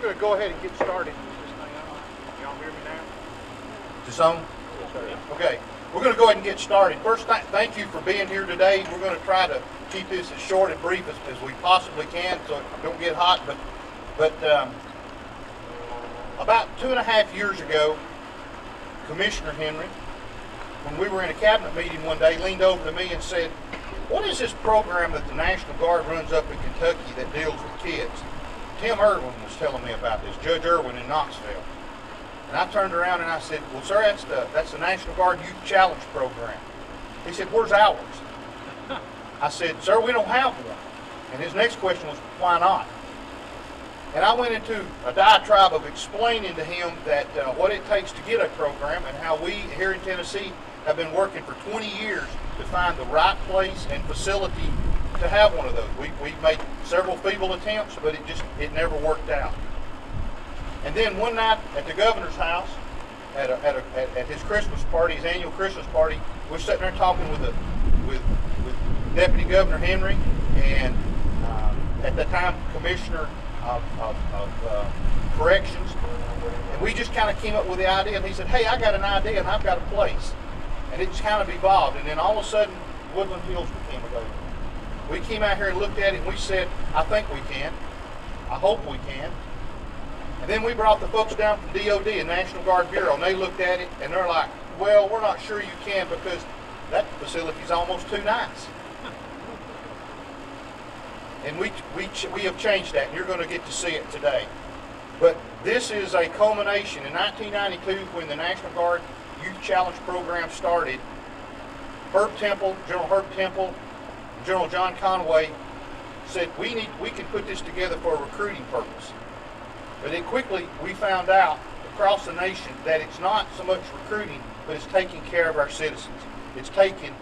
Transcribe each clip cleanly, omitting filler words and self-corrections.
We're going to go ahead and get started. Y'all hear me now? Is this on? Yes, sir. Okay. We're going to go ahead and get started. First, thank you for being here today. We're going to try to keep this as short and brief as we possibly can so it don't get hot. But about 2.5 years ago, Commissioner Henry, when we were in a cabinet meeting one day, leaned over to me and said, "What is this program that the National Guard runs up in Kentucky that deals with kids?" Tim Irwin was telling me about this, Judge Irwin in Knoxville. And I turned around and I said, "Well, sir, that's the National Guard Youth Challenge Program." He said, "Where's ours?" I said, "Sir, we don't have one." And his next question was, "Why not?" And I went into a diatribe of explaining to him that what it takes to get a program and how we here in Tennessee have been working for 20 years to find the right place and facility to have one of those. We've made several feeble attempts, but it never worked out. And then one night at the governor's house, at his Christmas party, his annual Christmas party, we're sitting there talking with Deputy Governor Henry and at the time Commissioner of Corrections, and we just kind of came up with the idea. And he said, "Hey, I got an idea, and I've got a place." And it just kind of evolved. And then all of a sudden, Woodland Hills became available. We came out here and looked at it, and we said, "I think we can. I hope we can." And then we brought the folks down from DOD and National Guard Bureau, and they looked at it, and they're like, "Well, we're not sure you can because that facility's almost too nice." And we have changed that, and you're going to get to see it today. But this is a culmination. In 1992, when the National Guard Youth Challenge Program started, General Herb Temple, General John Conway said, we can put this together for a recruiting purpose. But then quickly we found out across the nation that it's not so much recruiting, but it's taking care of our citizens. It's taking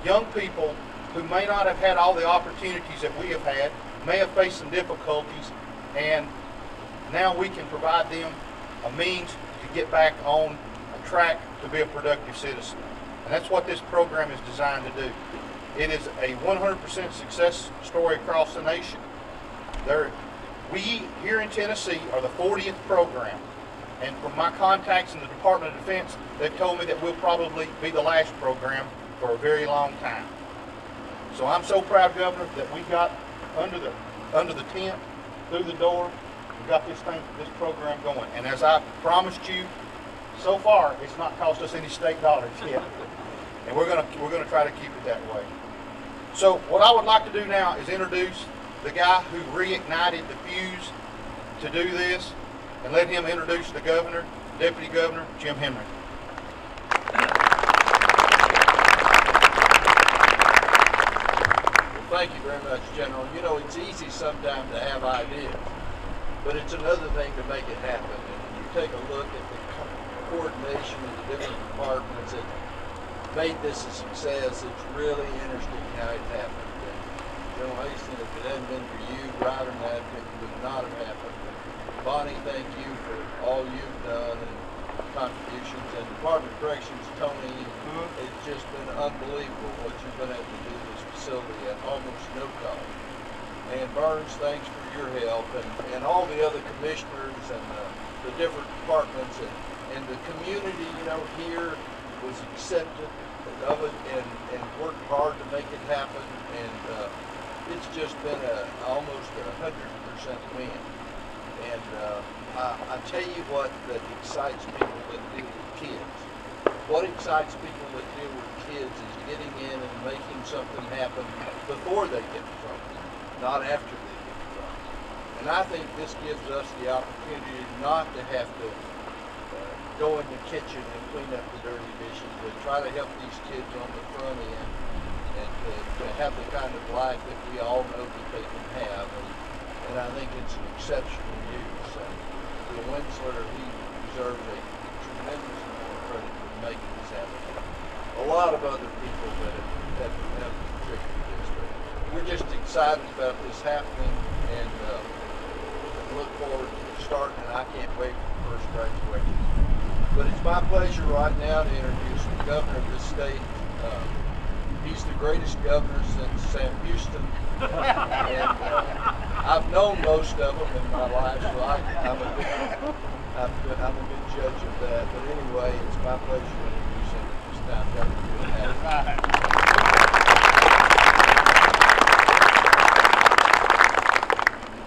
young people who may not have had all the opportunities that we have had, may have faced some difficulties, and now we can provide them a means to get back on a track to be a productive citizen. And that's what this program is designed to do. It is a 100% success story across the nation. We here in Tennessee are the 40th program, and from my contacts in the Department of Defense, they've told me that we'll probably be the last program for a very long time. So I'm so proud, Governor, that we got under the tent, through the door, we got this program going. And as I promised you, so far it's not cost us any state dollars yet, and we're gonna try to keep it that way. So what I would like to do now is introduce the guy who reignited the fuse to do this, and let him introduce the governor, Deputy Governor Jim Henry. Thank you very much, General. You know, it's easy sometimes to have ideas, but it's another thing to make it happen. And when you take a look at the coordination of the different departments that made this a success, it's really interesting how it happened. And General Haston, if it hadn't been for you, Ryder and that, it would not have happened. Bonnie, thank you for all you've done and contributions. And Department of Corrections, Tony, it's just been unbelievable what you've been able to do with this facility at almost no cost. And Burns, thanks for your help, and all the other commissioners and the different departments and the community, you know, here was accepted of it and worked hard to make it happen. And it's just been almost 100% win. And I tell you what that excites people that deal with kids. What excites people that deal with kids is getting in and making something happen before they get in trouble, not after they get in trouble. And I think this gives us the opportunity not to have to go in the kitchen and clean up the dirty dishes, but try to help these kids on the front end and to have the kind of life that we all know that they can have. And I think it's an exceptional use. Bill Winsler, he deserves a tremendous amount of credit for making this happen. A lot of other people that have contributed to this. But we're just excited about this happening and look forward to starting, and I can't wait for the first graduation. But it's my pleasure right now to introduce the governor of this state. He's the greatest governor since Sam Houston. And I've known most of them in my life, so I'm a good judge of that. But anyway, it's my pleasure to introduce him at this time, Governor Bill Haslam.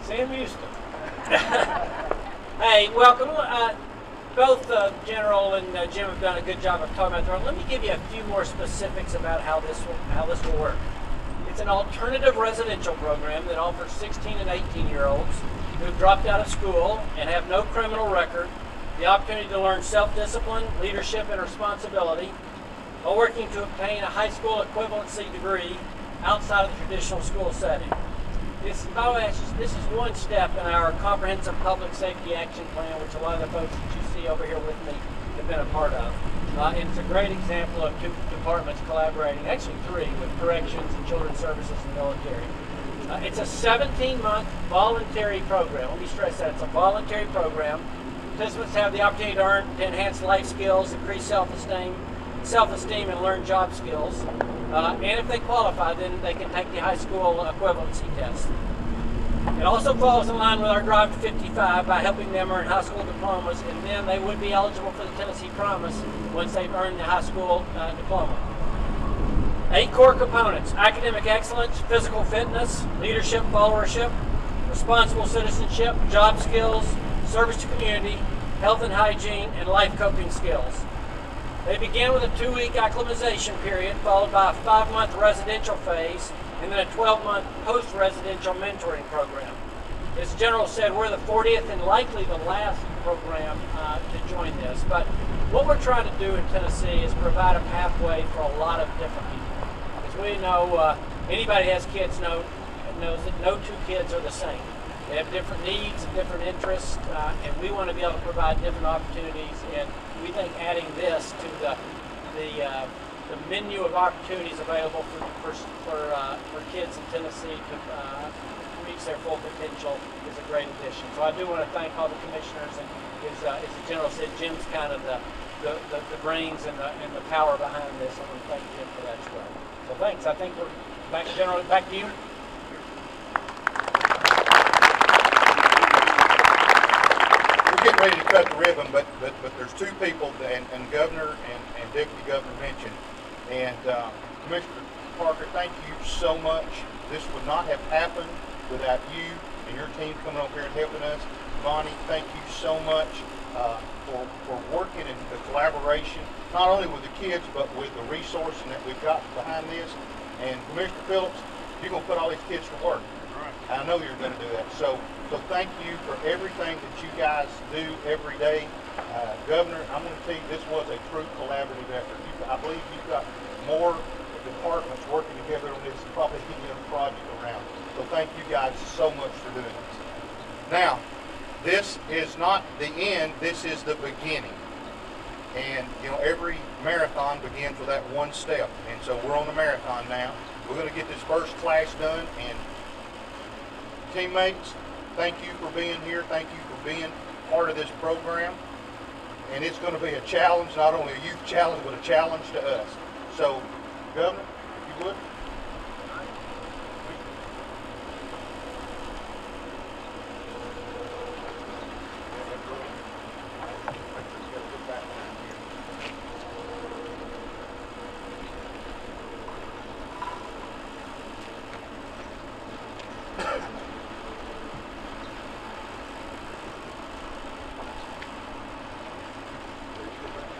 Sam Houston. Hey, welcome. Both General and Jim have done a good job of talking about it. Let me give you a few more specifics about how this will work. It's an alternative residential program that offers 16 and 18-year-olds who have dropped out of school and have no criminal record the opportunity to learn self-discipline, leadership, and responsibility while working to obtain a high school equivalency degree outside of the traditional school setting. This is one step in our comprehensive public safety action plan, which a lot of the folks that you see over here with me have been a part of. And it's a great example of two departments collaborating, actually three, with corrections and children's services and military. It's a 17-month voluntary program. Let me stress that. It's a voluntary program. Participants have the opportunity to enhance life skills, increase self-esteem, and learn job skills. And if they qualify, then they can take the high school equivalency test. It also falls in line with our Drive to 55 by helping them earn high school diplomas, and then they would be eligible for the Tennessee Promise once they've earned the high school diploma. 8 core components: academic excellence, physical fitness, leadership, followership, responsible citizenship, job skills, service to community, health and hygiene, and life coping skills. They begin with a 2-week acclimatization period, followed by a 5-month residential phase, and then a 12-month post-residential mentoring program. As the General said, we're the 40th and likely the last program to join this. But what we're trying to do in Tennessee is provide a pathway for a lot of different people. As we know, anybody who has kids knows that no two kids are the same. They have different needs and different interests, and we want to be able to provide different opportunities. And we think adding this to the menu of opportunities available for kids in Tennessee to reach their full potential is a great addition. So I do want to thank all the commissioners, and as the General said, Jim's kind of the brains and the power behind this. I want to thank Jim for that as well. So thanks. I think we're back, General. Back to you. Getting ready to cut the ribbon, but there's 2 people, and Governor and Deputy Governor mentioned, and Commissioner Parker, thank you so much. This would not have happened without you and your team coming over here and helping us. Bonnie, thank you so much for working in the collaboration, not only with the kids, but with the resourcing that we've got behind this. And Commissioner Phillips, you're going to put all these kids to work. I know you're going to do that. So thank you for everything that you guys do every day. Governor, I'm going to tell you, this was a true collaborative effort. I believe you've got more departments working together on this, probably any other project around. So thank you guys so much for doing this. Now, this is not the end, this is the beginning. And, you know, every marathon begins with that one step. And so we're on the marathon now. We're going to get this first class done, and teammates, thank you for being here. Thank you for being part of this program. And it's going to be a challenge, not only a youth challenge, but a challenge to us. So, Governor, if you would.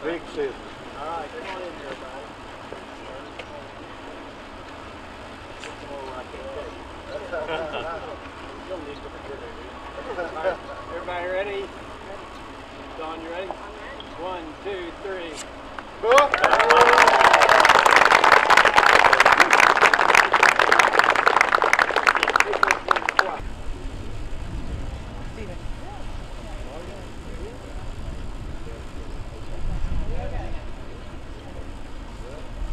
Big scissors. All right, come on in here, everybody. Everybody ready? Dawn, you ready? 1, 2, 3.